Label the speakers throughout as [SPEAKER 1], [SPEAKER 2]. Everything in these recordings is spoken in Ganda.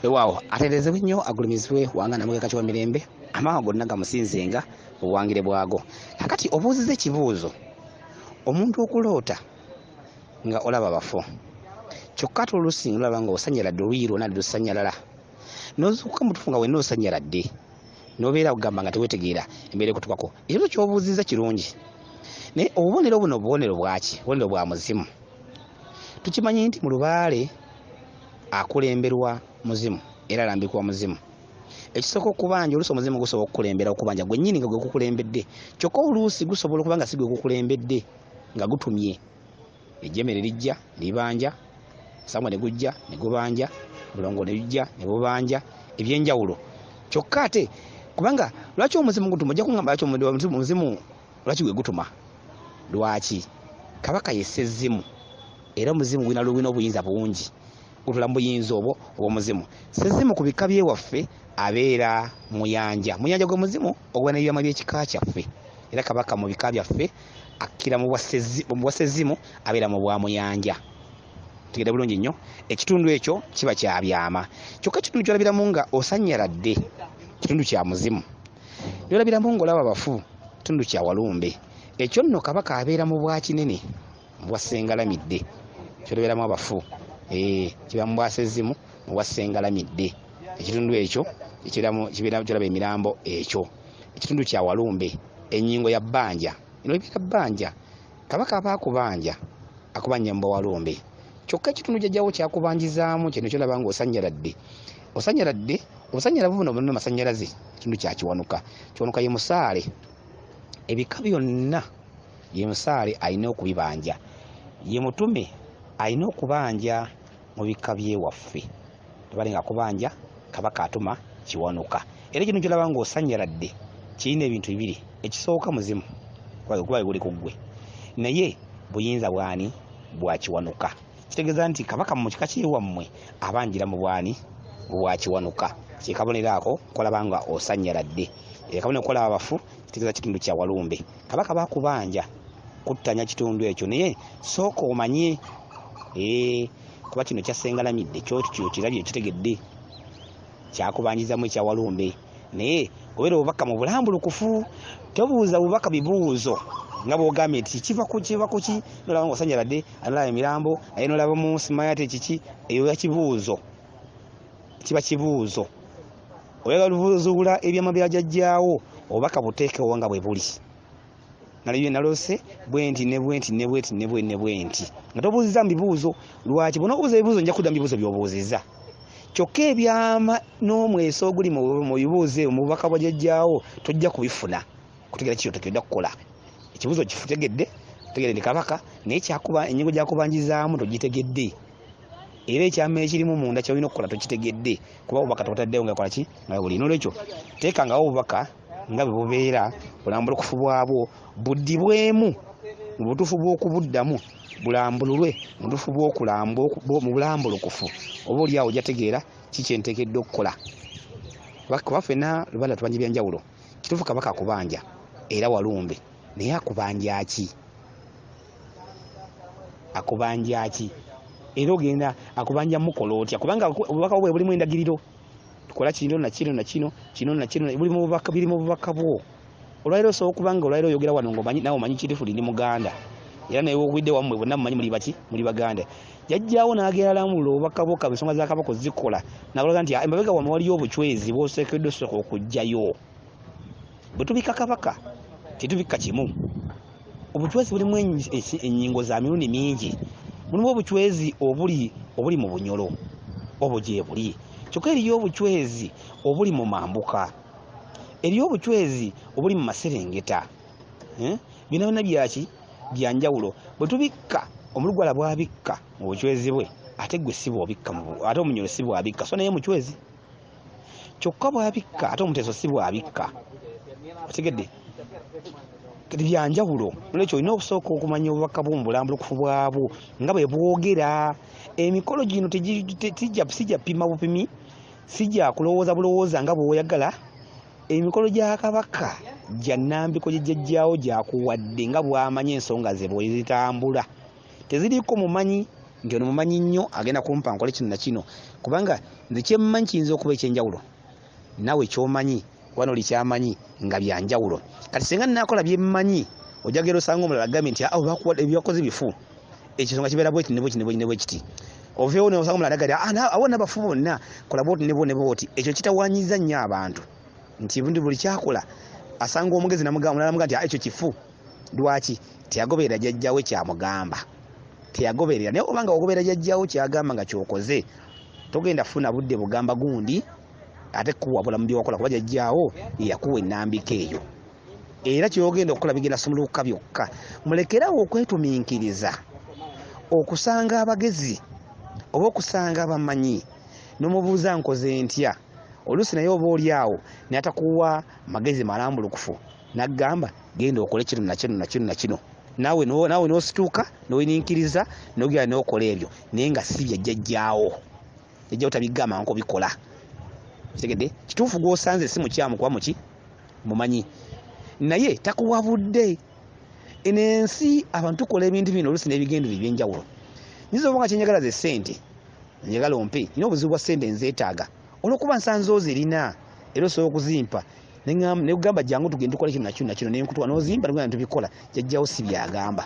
[SPEAKER 1] Weewaawo atereezebwe nnyo agulumizibwe wanga namugeka kiwa mirembe amaawa gonna gamusinzenga obuwangire bwago. Kakati obuuziza ekibuuzo omuntu okuloota nga olaba bafo kyokka ate oluusi olaba nga osanyaladde olwiyi lwonna lusannyalala n'ozuukuka mutufu nga wenna osanyaladde n'obeera okugamba nga teweetegeera embeera ekutukako. Ekyo ky'obuuziza kirungi naye obubonero buno bubonero bwaki? Bubonero bwa muzimu. Tukimanyi nti mu lubaale akulemberwa muzimu era alambikwa muzimu. Ekisooka okubanja oluusi omuzimu gusobola okukulembera okubanja gwe nnyini nga gwe gukulembedde, kyokka oluusi gusobola okuba nga si gwe gukulembedde nga gutumye ejjemere lijja libanja, Sangwa ne gujja ne gubanja, Bulongo ne bijja ne bubanja, ebyenjawulo. Kyokka ate kubanga lwaki omuzimu gutuma? Ojja kuŋŋamba lwaki omuzimu lwaki gwe gutuma? Lwaki? Kabaka ye sezzimu era omuzimu gwina obuyinza bungi, gutula mu buyinza obwo obw'omuzimu. Sezzimu ku bika byewaffe abeera muyanja. Muyanja gwe muzimu ogwana ebyama by'ekika kyaffe, era kabaka mu bika byaffe akkira mu bwa sezzimu abeera mu bwa muyanja. Tegedde bulungi nnyo. Ekitundu ekyo kiba kya byama. Kyokka ekitundu ky'olabiramu nga osanyaladde kitundu kya muzimu, by'olabiramu ng'olaba bafu kitundu kya walumbe. Ekyo nno kabaka abeera mu bwa kinene mu bwa ssengalamidde, ky'olabiramu abafu kiba mu bwa sezzimu mu bwa ssengalamidde. Ekitundu ekyo ky'olaba emirambo ekyo. Ekitundu kya walumbe, ennyingo ya bbanja, eno ebeera bbanja. Kabaka aba akubanja akubanja mu bwa walumbe. Kyokka ekitundu jjajjawo kyakubanjizaamu kino ky'olaba ng'osanyaladde. Obusanyalavu buno bonna masannyalaze, ekitundu kya kiwanuka. Kiwanuka ye musaale. Ebika byonna ye musaale alina okubibanja. Ye mutume alina okubanja mu bika byewaffe. Tobale nga akubanja kabaka atuma kiwanuka. Era kino ky'olaba ng'osanyaladde kirina ebintu bibiri. Ekisooka muzimu kuba guli ku ggwe, naye buyinza bwani? Bwa kiwanuka. Kitegeeza nti kabaka mu kika kyewammwe abanjira mu bwani? Bwa kiwanuka. Kyekabonero ako kolaba nga osanyaladde. Kabonero kolaba abafu kitegeeza kitundu kya walumbe. Kabaka bakubanja kuttanya kitundu ekyo, naye sooka omanye kuba kino kyassengalamidde kyotyo kirabye kitegedde kyakubanjizamu ekya walumbe. Naye obeera obubaka mu bulambulukufu, tobuuza bubaka bibuuzo nga bw'ogambye nti kiva ku ki nolaba ng'osanyaladde alala emirambo naye nolaba mu simayate kiki, eyo ya kibuuzo, kiba kibuuzo. Oyagala lubuuzuula ebyama bya jjajjaawo obubaka buteekewo nga bwe buli. Nalose bwenti ne bwenti ne bwenti ne bwenti ne bwenti nga tobuuziza mu bibuuzo. Lwaki? Bw'onoobuuza ebibuuzo nja kudda mu bibuuzo by'obuuzizza. Kyokka ebyama n'omweso oguli mu bibuuzo mu bubaka bwa jjajjaawo tojja kubifuna kutegeera kiki oteekeddwa kukola. Ekibuuzo kitegedde nti kabaka, naye ennyingo gyakubanjizaamu togitegedde. Era ekyama ekirimu munda kyolina okukola tokitegedde, kuba obubaka tobutaddewo nga kola ki? Nga buli. N'olwekyo teekangawo obubaka nga bwe bubeera, bulambulukufu bwabwo buddibwemu mu butuufu bw'okubuddamu, bulambululwe mu butuufu mu bulambulukufu. Oba oli awo jategeera kiki enteekeddwa okukola. Kuba ffenna lubanda tubanja byanjawulo. Kituufu kabaka akubanja era walumbe, naye akubanja ki? Akubanja ki? Era ogenda akubanja mukola otya? Kubanga obubaka bwe bulimu endagiriro. Tukola kino na kino na kino, kino na kino, biri mu bubaka bwo. Olwaliro osobola okuba nga olwaliro oyogera wano ng'omanyi nawe omanyi kituufu ndi Muganda. Era naye obudde wammwe bonna mumanyi muli baki? Muli Baganda. Jjajjaawo n'agenda lamula obubaka bwo ensonga za kabaka ozikola. N'abalaga nti emabega wammwe waliyo obucwezi bw'osekeddwa osooka okuggyayo. Bwe tubika kabaka tetubika kimu. Obucwezi bulimu ennyingo za mirundi mingi. Mulimu obucwezi obuli mu Bunyolo, obwo gye buli. Kyokka eriyo obucwezi obuli mu Mambuka, eriyo obucwezi obuli mu Maserengeta. Bino byonna byaki? Bya njawulo. Bwe tubikka, omulugwala bw'abikka mu bucwezi bwe, ate gwe si bw'obikka, ate Omunyolo si bw'abikka, so naye mucwezi. Kyokka bw'abikka ate Omuteeso si bw'abikka. Otegedde? Bya njawulo. N'olwekyo olina okusooka okumanya obubaka bw'omu bulambulukufu bwabwo nga bwe bwogera. Emikolo gino sijja pima bupimi, sijja kulowooza bulowooza nga bw'oyagala. Emikolo gya kabaka gya nnambiko gye jjajjaawo gyakuwadde nga bw'amanya ensonga ze bwe zitambula. Teziriiko mumanyi nti ono mumanyi nnyo agenda kumpa nkole kino na kino kubanga nze kyemmanyi kiyinza okuba ekyenjawulo nawe kyomanyi kuba noli kyamanyi nga byanjawulo kati singa nnakola byemmanyi ojagera osanga omulala agambye nti ebyakoze bifu ekisonga kibeera bweti ne kiti oveewo nosanga omulala agambye awo nabafu bonna kola bwoti ne bwoti ekyo kitawanyiza nnyo abantu nti buli kyakola asanga omugezi namugamba nti ekyo kifu lwaki teyagoberera jjajjawe kyamugamba teyagoberera naye obanga ogoberera jjajjawo kyagamba nga kyokoze togenda funa budde bugamba gundi ate kuwabula mu byokola kuba jjajjawo yakuwa ennambika eyo era kyogenda okukola bigenda somuluka byokka mulekerawo okwetuminkiriza okusanga abagezi oba okusanga abamanyi n'omubuuza nkoze ntya oluusi naye oba oli awo naye atakuwa magezi malambulukufu n'agamba genda okole kino na kino naawe n'osituuka n'owininkiriza n'ogenda n'okola ebyo naye nga si bya jjajjaawo jjajjaawo tabigamba nko bikola kitegedde kituufu gw'osanze si mukyamu kuba muki mumanyi naye takuwa budde eno ensi abantu tukola ebintu bino oluusi n'ebigendererwa ebyenjawulo nyiza oba nga kyenjagala ze ssente njagala ompe nina obuzibu bwa ssente nzeetaaga olwokuba nsanze ozirina era osobola okuzimpa negamba jangu tugende tukole kino na kino nenkutwa n'ozimba nogenda tubikola jjajjawo si byagamba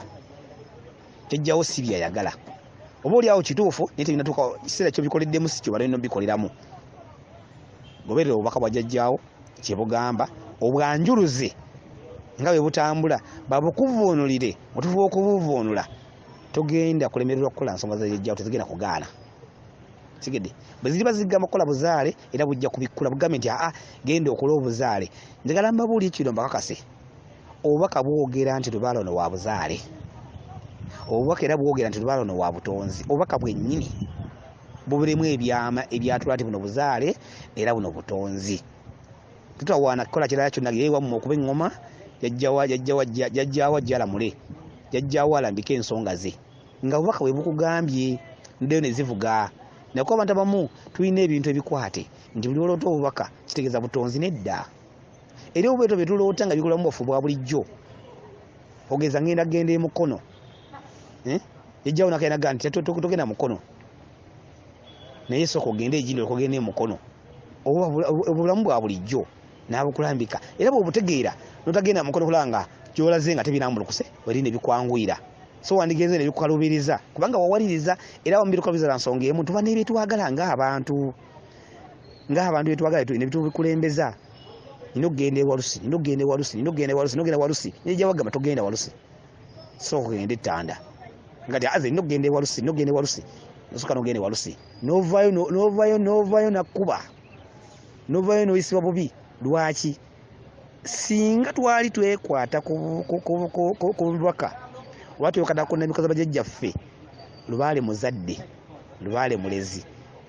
[SPEAKER 1] jjajjawo si byayagala oba oli awo kituufu naye teginatuuka kiseera kyobikoleddemu si kyo balina obikoleramu goberera obubaka bwa jjajjaawo kyebugamba obwanjuluze nga bwe butambula babukuvuunulire otufuba okubuvuunula togenda kulemererwa kukola nsonga za jjajjaawo tezigenda kugaana sigedde bwe ziri bazigamba kukola buzaale era bujja kubikkula bugambe nti genda okola obuzaale njagala mbabuulire kino mbakakase obubaka bwogera nti lubaala ono wa buzaale obubaka era bwogera nti lubaala ono wa butonzi obubaka bwennyini bubirimu ebyama ebyatula nti buno buzaale era buno butonzi tutawaana kukola kirala kyonna yeewamu okuba eŋŋoma jjajjaawo ajjalamule jjajjaawo alambike ensonga ze nga bubaka bwe bukugambye ndeyo ne zivuga nakuba abantu abamu tulina ebintu ebikwate nti buli oloota obubaka kitegeeza butonzi nedda era obweto bye tuloota nga bikolamu bwafu bwa bulijjo ogeza ngenda genda emukono jjajjaawo nakaenaga nti togenda mukono naye sooka ogende egindi okogenda emukono obulamu bwa bulijjo n'abukulambika era bw'obutegeera notagenda mukono kulanga gyolaze nga tebinambulukuse werina ebikwanguyira so wandigenze nebikukalubiriza kubanga wawaliriza era wambirukabiriza nsonga emu tuba n'ebyetwagala ng'abantu byetwagala nebitubikulembeza nina okugenda ewalusi nijja wagamba togenda walusi so okugenda ettanda nga ti aze nina okugenda ewalusi nosoka nogenda ewalusi novaayo nakkuba novaayo noyisibwa bubi lwaki singa twali twekwata ku bubaka oba twekatako nebikoza bajjajjaffe lubaale muzadde lubaale mulezi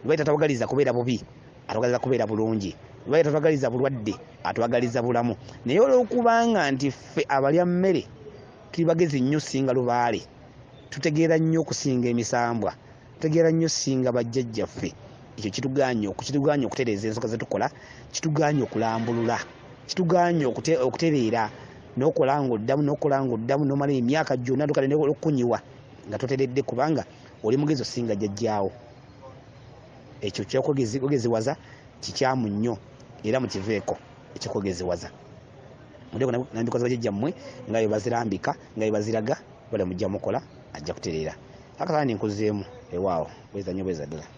[SPEAKER 1] lubaale tatwagaliza kubeera bubi atwagaliza kubeera bulungi lubaale tatwagaliza bulwadde atwagaliza bulamu naye olwokubanga nti ffe abalya mmere tuli bagezi nnyo singa lubaale tutegeera nnyo okusinga emisambwa tutegeera nnyo singa bajjajjaffe ekyo kituganya okutereeza ensonga zetukola kituganya okulambulula kituganya okutereera nokola ng'oddamu nomala emyaka gyonna tukale okukunyiwa nga toteredde kubanga oli mugezi osinga jjajjaawo ekyo kyokwegeziwaza kikyamu nnyo era mukiveeko ekikwegeziwaza mulieko nambikoza bajjajjammwe nga bwe bazirambika nga bwe baziraga bale mujja mukola ajja kutereera akasana nenkuzeemu ewaawo bweza nnyo bweza ddala